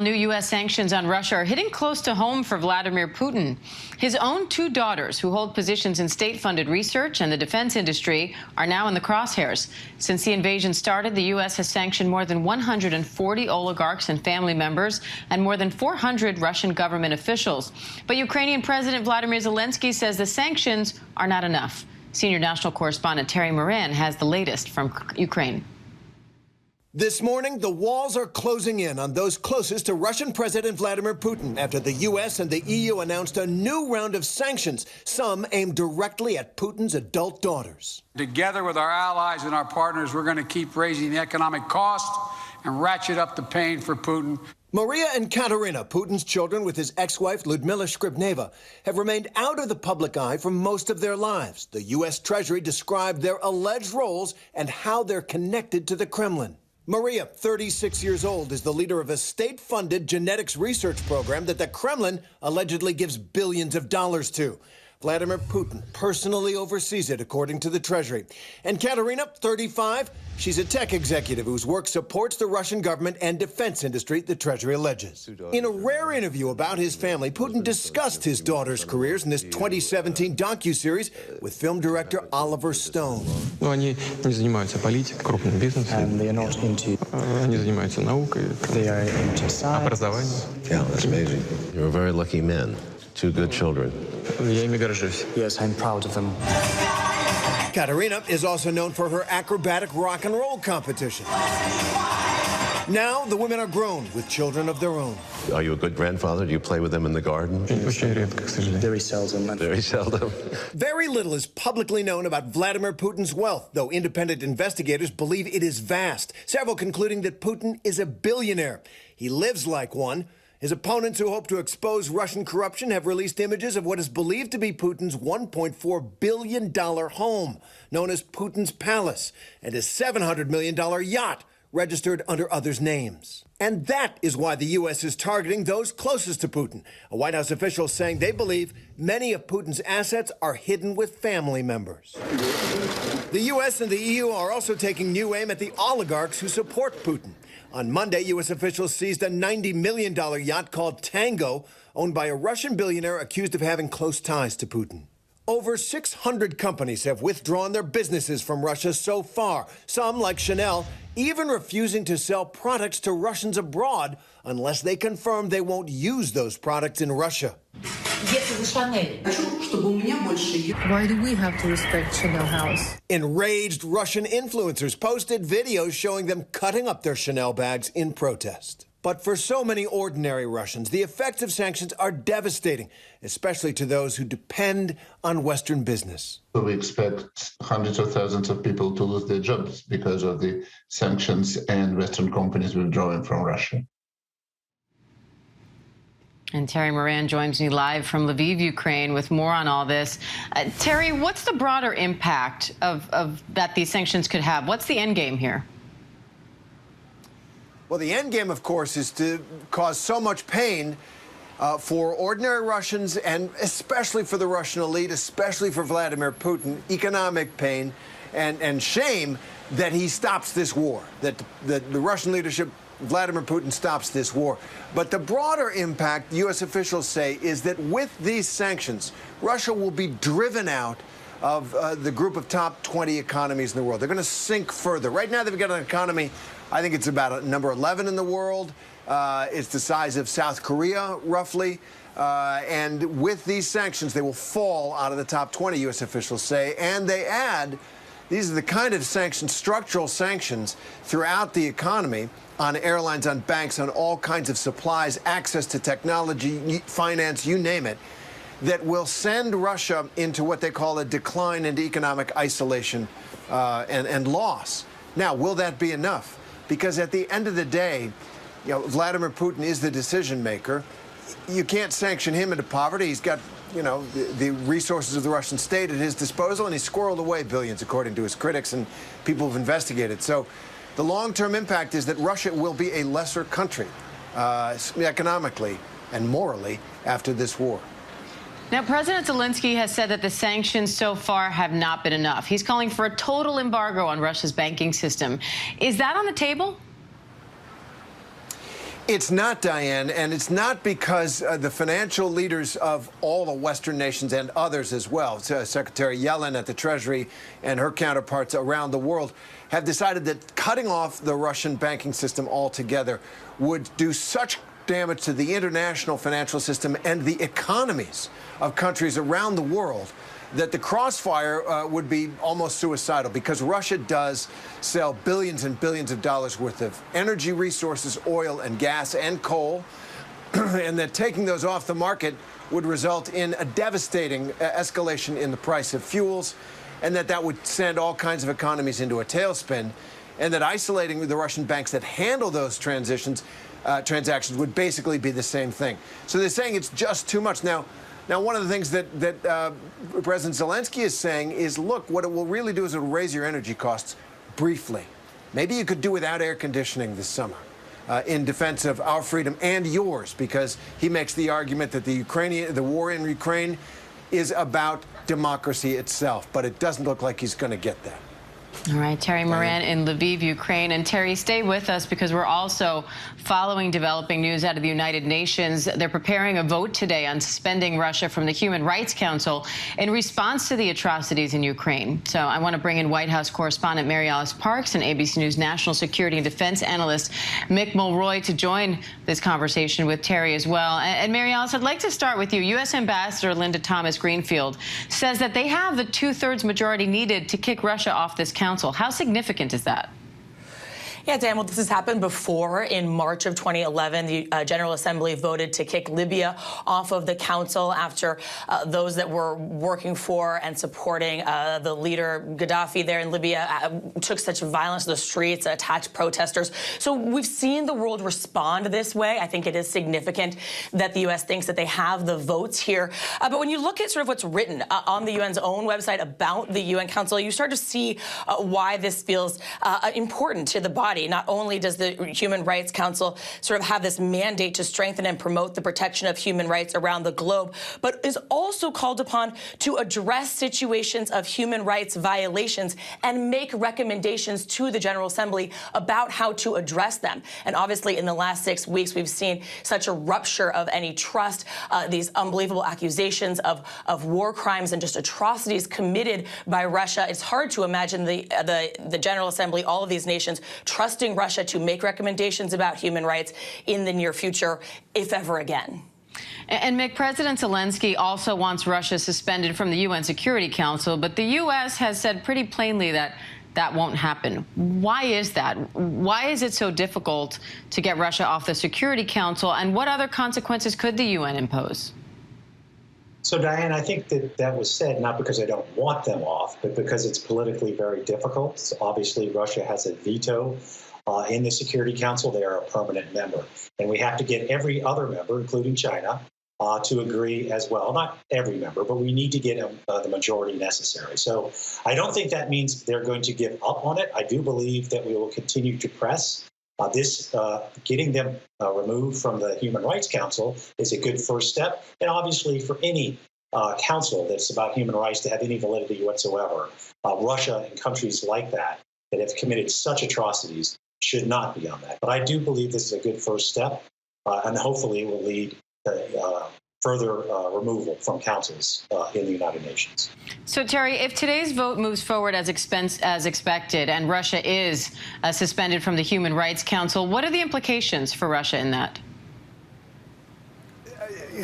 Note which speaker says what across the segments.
Speaker 1: New U.S. sanctions on Russia are hitting close to home for Vladimir Putin. His own two daughters, who hold positions in state-funded research and the defense industry, are now in the crosshairs. Since the invasion started, the U.S. has sanctioned more than 140 oligarchs and family members and more than 400 Russian government officials. But Ukrainian President Vladimir Zelensky says the sanctions are not enough. Senior national correspondent Terry Moran has the latest from Ukraine.
Speaker 2: This morning, the walls are closing in on those closest to Russian President Vladimir Putin after the U.S. and the EU announced a new round of sanctions, some aimed directly at Putin's adult daughters.
Speaker 3: Together with our allies and our partners, we're going to keep raising the economic cost and ratchet up the pain for Putin.
Speaker 2: Maria and Katerina, Putin's children with his ex-wife Lyudmila Skripneva, have remained out of the public eye for most of their lives. The U.S. Treasury described their alleged roles and how they're connected to the Kremlin. Maria, 36 years old, is the leader of a state-funded genetics research program that the Kremlin allegedly gives billions of dollars to. Vladimir Putin personally oversees it, according to the Treasury. And Katerina, 35, she's a tech executive whose work supports the Russian government and defense industry, the Treasury alleges. In a rare interview about his family, Putin discussed his daughters' careers in this 2017 docuseries with film director Oliver Stone.
Speaker 4: Они не занимаются политикой, крупным бизнесом.
Speaker 5: They are not into.
Speaker 4: Они занимаются наукой,
Speaker 5: They are into science.
Speaker 4: образованием.
Speaker 6: Yeah, that's amazing. You're very lucky men. Two good children.
Speaker 4: Я ими горжусь.
Speaker 5: Yes, I'm proud of them.
Speaker 2: Katerina is also known for her acrobatic rock and roll competition. Now the women are grown with children of their own.
Speaker 6: Are you a good grandfather? Do you play with them in the garden?
Speaker 4: Очень редко, к сожалению.
Speaker 5: Very seldom.
Speaker 6: Very seldom.
Speaker 2: Very little is publicly known about Vladimir Putin's wealth, though independent investigators believe it is vast, several concluding that Putin is a billionaire. He lives like one. His opponents who hope to expose Russian corruption have released images of what is believed to be Putin's $1.4 billion home, known as Putin's Palace, and his $700 million yacht, registered under others' names. And that is why the U.S. is targeting those closest to Putin. A White House official saying they believe many of Putin's assets are hidden with family members. The U.S. and the EU are also taking new aim at the oligarchs who support Putin. On Monday, U.S. officials seized a $90 million yacht called Tango, owned by a Russian billionaire accused of having close ties to Putin. Over 600 companies have withdrawn their businesses from Russia so far, some, like Chanel, even refusing to sell products to Russians abroad unless they confirm they won't use those products in Russia.
Speaker 7: Why do we have to respect Chanel House?
Speaker 2: Enraged Russian influencers posted videos showing them cutting up their Chanel bags in protest. But for so many ordinary Russians, the effects of sanctions are devastating, especially to those who depend on Western business.
Speaker 8: We expect hundreds of thousands of people to lose their jobs because of the sanctions and Western companies withdrawing from Russia.
Speaker 1: And Terry Moran joins me live from Lviv, Ukraine, with more on all this. Terry, what's the broader impact of that these sanctions could have? What's the end game here?
Speaker 2: Well, the end game, of course, is to cause so much pain for ordinary Russians and especially for the Russian elite, especially for Vladimir Putin, economic pain and shame that he stops this war, that the Russian leadership, Vladimir Putin, stops this war. But the broader impact, U.S. officials say, is that with these sanctions, Russia will be driven out of the group of top 20 economies in the world. They're going to sink further. Right now, they've got an economy, I think it's about number 11 in the world. It's the size of South Korea, roughly. And with these sanctions, they will fall out of the top 20, U.S. officials say. And they add, these are the kind of sanctions, structural sanctions, throughout the economy, on airlines, on banks, on all kinds of supplies, access to technology, finance, you name it, that will send Russia into what they call a decline into economic isolation and loss. Now, will that be enough? Because at the end of the day, you know, Vladimir Putin is the decision maker. You can't sanction him into poverty. He's got, you know, the resources of the Russian state at his disposal, and he's squirreled away billions, according to his critics and people who've investigated. So the long-term impact is that Russia will be a lesser country economically and morally after this war.
Speaker 1: Now, President Zelensky has said that the sanctions so far have not been enough. He's calling for a total embargo on Russia's banking system. Is that on the table?
Speaker 2: It's not, Diane, and it's not because the financial leaders of all the Western nations and others as well, Secretary Yellen at the Treasury and her counterparts around the world, have decided that cutting off the Russian banking system altogether would do such damage to the international financial system and the economies of countries around the world that the crossfire would be almost suicidal, because Russia does sell billions and billions of dollars worth of energy resources, oil and gas and coal, and that taking those off the market would result in a devastating escalation in the price of fuels, and that would send all kinds of economies into a tailspin, and that isolating the Russian banks that handle those transactions would basically be the same thing. So they're saying it's just too much. Now, one of the things that President Zelensky is saying is, look, what it will really do is it will raise your energy costs briefly. Maybe you could do without air conditioning this summer in defense of our freedom and yours, because he makes the argument that the war in Ukraine is about democracy itself, but it doesn't look like he's going to get that.
Speaker 1: All right, Terry Moran in Lviv, Ukraine. And Terry, stay with us, because we're also following developing news out of the United Nations. They're preparing a vote today on suspending Russia from the Human Rights Council in response to the atrocities in Ukraine. So I want to bring in White House correspondent Mary Alice Parks and ABC News national security and defense analyst Mick Mulroy to join this conversation with Terry as well. And Mary Alice, I'd like to start with you. U.S. Ambassador Linda Thomas-Greenfield says that they have the two-thirds majority needed to kick Russia off this council. How significant is that?
Speaker 9: Yeah, Dan, well, this has happened before. In March of 2011, the General Assembly voted to kick Libya off of the council after those that were working for and supporting the leader Gaddafi there in Libya took such violence to the streets, attacked protesters. So we've seen the world respond this way. I think it is significant that the U.S. thinks that they have the votes here. But when you look at sort of what's written on the UN's own website about the UN Council, you start to see why this feels important to the body. Not only does the Human Rights Council sort of have this mandate to strengthen and promote the protection of human rights around the globe, but is also called upon to address situations of human rights violations and make recommendations to the General Assembly about how to address them. And obviously, in the last 6 weeks, we've seen such a rupture of any trust, these unbelievable accusations of war crimes and just atrocities committed by Russia. It's hard to imagine the General Assembly, all of these nations, trusting Russia to make recommendations about human rights in the near future, if ever again.
Speaker 1: And Mick, President Zelensky also wants Russia suspended from the UN Security Council, but the U.S. has said pretty plainly that that won't happen. Why is that? Why is it so difficult to get Russia off the Security Council, and what other consequences could the UN impose?
Speaker 10: So, Diane, I think that was said not because I don't want them off, but because it's politically very difficult. So obviously, Russia has a veto in the Security Council. They are a permanent member. And we have to get every other member, including China, to agree as well. Not every member, but we need to get the majority necessary. So I don't think that means they're going to give up on it. I do believe that we will continue to press. Getting them removed from the Human Rights Council is a good first step. And obviously, for any council that's about human rights to have any validity whatsoever, Russia and countries like that have committed such atrocities should not be on that. But I do believe this is a good first step, and hopefully it will lead to further removal from councils in the United Nations.
Speaker 1: So, Terry, if today's vote moves forward as expected and Russia is suspended from the Human Rights Council, what are the implications for Russia in that?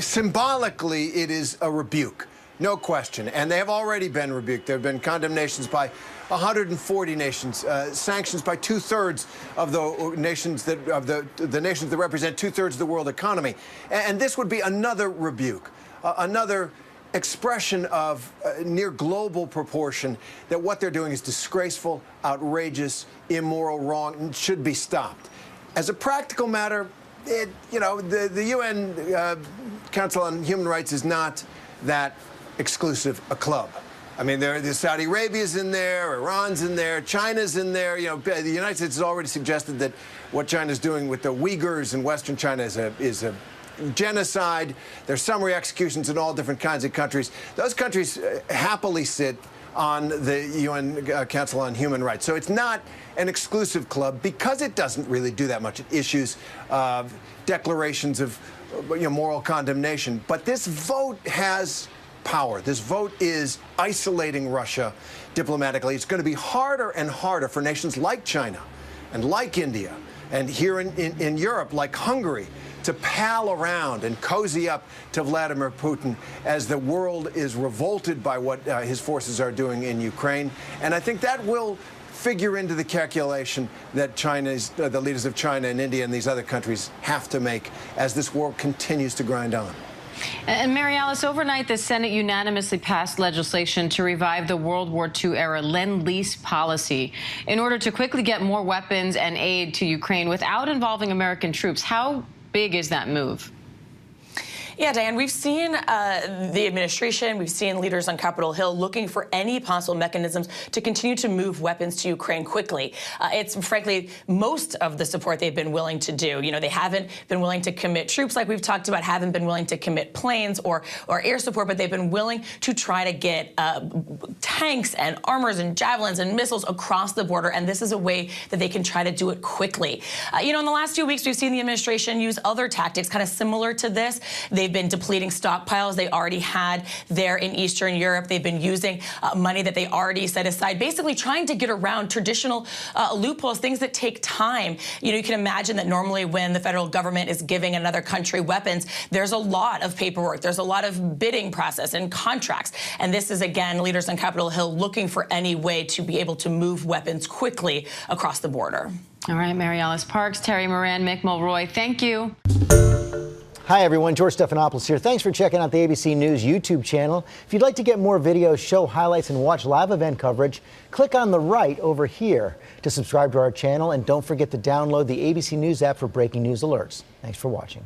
Speaker 2: Symbolically, it is a rebuke, no question. And they have already been rebuked. There have been condemnations by 140 nations, sanctions by two-thirds of the nations the nations that represent two-thirds of the world economy. And this would be another rebuke, another expression of near global proportion that what they're doing is disgraceful, outrageous, immoral, wrong, and should be stopped. As a practical matter, the UN Council on Human Rights is not that exclusive a club. I mean, there's Saudi Arabia's in there, Iran's in there, China's in there. You know, the United States has already suggested that what China's doing with the Uyghurs in Western China is a genocide. There's summary executions in all different kinds of countries. Those countries happily sit on the UN Council on Human Rights. So it's not an exclusive club because it doesn't really do that much. It issues declarations of moral condemnation. But this vote has power. This vote is isolating Russia diplomatically. It's going to be harder and harder for nations like China and like India and here in Europe like Hungary to pal around and cozy up to Vladimir Putin as the world is revolted by what his forces are doing in Ukraine. And I think that will figure into the calculation that the leaders of China and India and these other countries have to make as this war continues to grind on.
Speaker 1: And Mary Alice, overnight the Senate unanimously passed legislation to revive the World War II era Lend-Lease policy in order to quickly get more weapons and aid to Ukraine without involving American troops. How big is that move?
Speaker 9: Yeah, Diane, we've seen the administration, we've seen leaders on Capitol Hill looking for any possible mechanisms to continue to move weapons to Ukraine quickly. It's frankly most of the support they've been willing to do. You know, they haven't been willing to commit troops like we've talked about, haven't been willing to commit planes or air support, but they've been willing to try to get tanks and armors and javelins and missiles across the border. And this is a way that they can try to do it quickly. You know, in the last few weeks, we've seen the administration use other tactics kind of similar to this. They've been depleting stockpiles they already had there in Eastern Europe. They've been using money that they already set aside, basically trying to get around traditional loopholes, things that take time. You know, you can imagine that normally when the federal government is giving another country weapons, there's a lot of paperwork. There's a lot of bidding process and contracts. And this is, again, leaders on Capitol Hill looking for any way to be able to move weapons quickly across the border.
Speaker 1: All right, Mary Alice Parks, Terry Moran, Mick Mulroy, thank you.
Speaker 11: Hi, everyone. George Stephanopoulos here. Thanks for checking out the ABC News YouTube channel. If you'd like to get more videos, show highlights, and watch live event coverage, click on the right over here to subscribe to our channel. And don't forget to download the ABC News app for breaking news alerts. Thanks for watching.